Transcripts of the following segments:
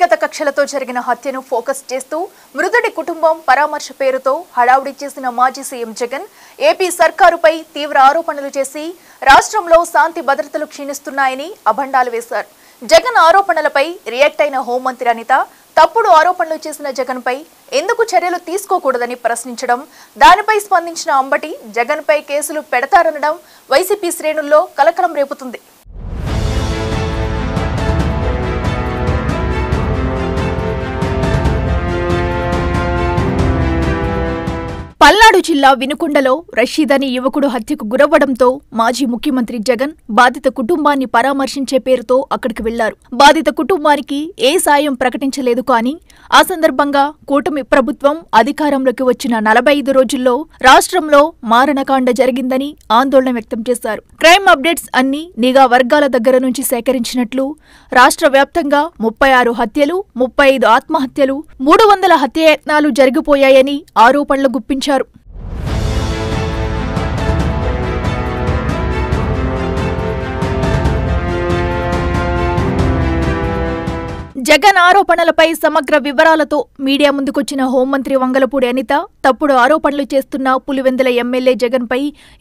వ్యక్తిగత కక్షలతో జరిగిన హత్యను ఫోకస్ చేస్తూ మృతుడి కుటుంబం పరామర్శ పేరుతో హడావుడి చేసిన మాజీ సీఎం జగన్ ఏపీ సర్కారుపై తీవ్ర ఆరోపణలు చేసి రాష్ట్రంలో శాంతి భద్రతలు క్షీణిస్తున్నాయని అభండాలు వేశారు. జగన్ ఆరోపణలపై రియాక్ట్ అయిన హోంమంత్రి అనిత తప్పుడు ఆరోపణలు చేసిన జగన్పై ఎందుకు చర్యలు తీసుకోకూడదని ప్రశ్నించడం, దానిపై స్పందించిన అంబటి జగన్పై కేసులు పెడతారనడం వైసీపీ శ్రేణుల్లో కలకలం రేపుతుంది. పల్నాడు జిల్లా వినుకొండలో రషీద్ అనే యువకుడు హత్యకు గురవ్వడంతో మాజీ ముఖ్యమంత్రి జగన్ బాధిత కుటుంబాన్ని పరామర్శించే పేరుతో అక్కడికి వెళ్లారు. బాధిత కుటుంబానికి ఏ సాయం ప్రకటించలేదు. కానీ ఆ సందర్భంగా కూటమి ప్రభుత్వం అధికారంలోకి వచ్చిన 45 రోజుల్లో రాష్ట్రంలో మారణకాండ జరిగిందని ఆందోళన వ్యక్తం చేశారు. క్రైమ్ అప్డేట్స్ అన్ని నిఘా వర్గాల దగ్గర నుంచి సేకరించినట్లు రాష్ట్ర వ్యాప్తంగా 36 హత్యలు, 35 ఆత్మహత్యలు, 300 హత్యాయత్నాలు జరిగిపోయాయని ఆరోపణలు గుప్పించారు. జగన్ ఆరోపణలపై సమగ్ర వివరాలతో మీడియా ముందుకొచ్చిన హోంమంత్రి వంగలపూడి అనిత తప్పుడు ఆరోపణలు చేస్తున్న పులివెందుల ఎమ్మెల్యే జగన్పై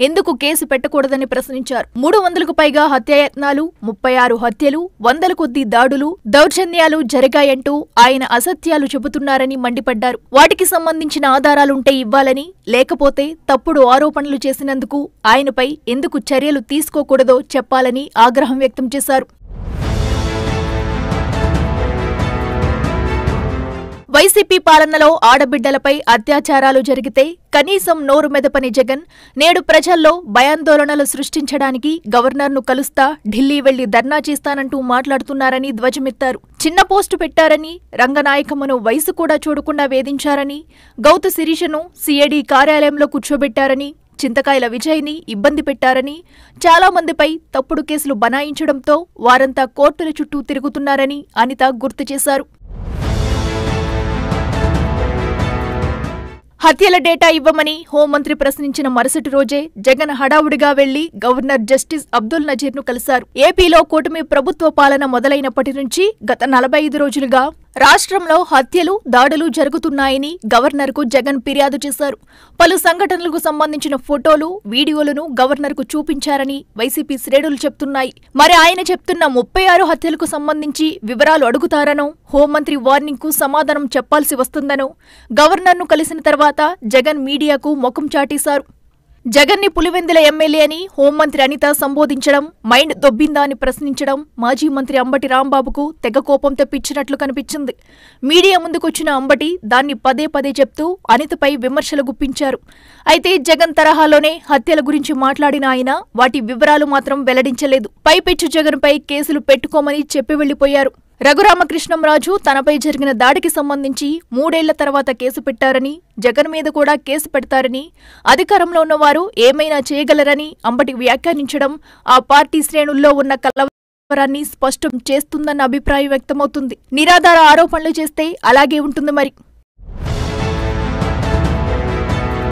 ఎందుకు కేసు పెట్టకూడదని ప్రశ్నించారు. 300కు పైగా హత్యాయత్నాలు, 36 హత్యలు, 100 కొద్దీ దాడులు, దౌర్జన్యాలు జరిగాయంటూ ఆయన అసత్యాలు చెబుతున్నారని మండిపడ్డారు. వాటికి సంబంధించిన ఆధారాలుంటే ఇవ్వాలని, లేకపోతే తప్పుడు ఆరోపణలు చేసినందుకు ఆయనపై ఎందుకు చర్యలు తీసుకోకూడదో చెప్పాలని ఆగ్రహం వ్యక్తం చేశారు. వైసీపీ పాలనలో ఆడబిడ్డలపై అత్యాచారాలు జరిగితే కనీసం నోరు మెదపని జగన్ నేడు ప్రజల్లో భయాందోళనలు సృష్టించడానికి గవర్నర్ను కలుస్తా ఢిల్లీ వెళ్లి ధర్నా చేస్తానంటూ మాట్లాడుతున్నారని ధ్వజమెత్తారు. చిన్న పోస్టు పెట్టారని, రంగనాయకమ్మను వయసు కూడా చూడకుండా వేధించారని, గౌతు శిరీషను సిఐడి కార్యాలయంలో కూర్చోబెట్టారని, చింతకాయల విజయ్ని ఇబ్బంది పెట్టారని, చాలా మందిపై తప్పుడు కేసులు బనాయించడంతో వారంతా కోర్టుల చుట్టూ తిరుగుతున్నారని అనిత గుర్తు చేశారు. హత్యల డేటా ఇవ్వమని హోంమంత్రి ప్రశ్నించిన మరుసటి రోజే జగన్ హడావుడిగా వెళ్లి గవర్నర్ జస్టిస్ అబ్దుల్ నజీర్ను కలిశారు. ఏపీలో కూటమి ప్రభుత్వ పాలన మొదలైనప్పటి నుంచి గత 45 రోజులుగా రాష్ట్రంలో హత్యలు, దాడులు జరుగుతున్నాయని గవర్నర్కు జగన్ ఫిర్యాదు చేశారు. పలు సంఘటనలకు సంబంధించిన ఫోటోలు, వీడియోలను గవర్నర్కు చూపించారని వైసీపీ శ్రేణులు చెప్తున్నాయి. మరి ఆయన చెప్తున్న 36 హత్యలకు సంబంధించి వివరాలు అడుగుతారనో, హోంమంత్రి వార్నింగ్కు సమాధానం చెప్పాల్సి వస్తుందనో గవర్నర్ను కలిసిన తర్వాత జగన్ మీడియాకు ముఖం చాటేశారు. జగన్ని పులివెందుల ఎమ్మెల్యే అని హోంమంత్రి అనిత సంబోధించడం, మైండ్ దొబ్బిందా అని ప్రశ్నించడం మాజీ మంత్రి అంబటి రాంబాబుకు తెగ కోపం తెప్పించినట్లు కనిపించింది. మీడియా ముందుకొచ్చిన అంబటి దాన్ని పదే పదే చెప్తూ అనితపై విమర్శలు గుప్పించారు. అయితే జగన్ తరహాలోనే హత్యల గురించి మాట్లాడిన ఆయన వాటి వివరాలు మాత్రం వెల్లడించలేదు. పైపెచ్చు జగన్పై కేసులు పెట్టుకోమని చెప్పి వెళ్లిపోయారు. రఘురామకృష్ణంరాజు తనపై జరిగిన దాడికి సంబంధించి 3 ఏళ్ల తర్వాత కేసు పెట్టారని, జగన్ మీద కూడా కేసు పెడతారని, అధికారంలో ఉన్నవారు ఏమైనా చేయగలరని అంబటి వ్యాఖ్యానించడం ఆ పార్టీ శ్రేణుల్లో ఉన్న కలవరాన్ని స్పష్టం చేస్తుందన్న అభిప్రాయం వ్యక్తమవుతుంది. నిరాధార ఆరోపణలు చేస్తే అలాగే ఉంటుంది మరి.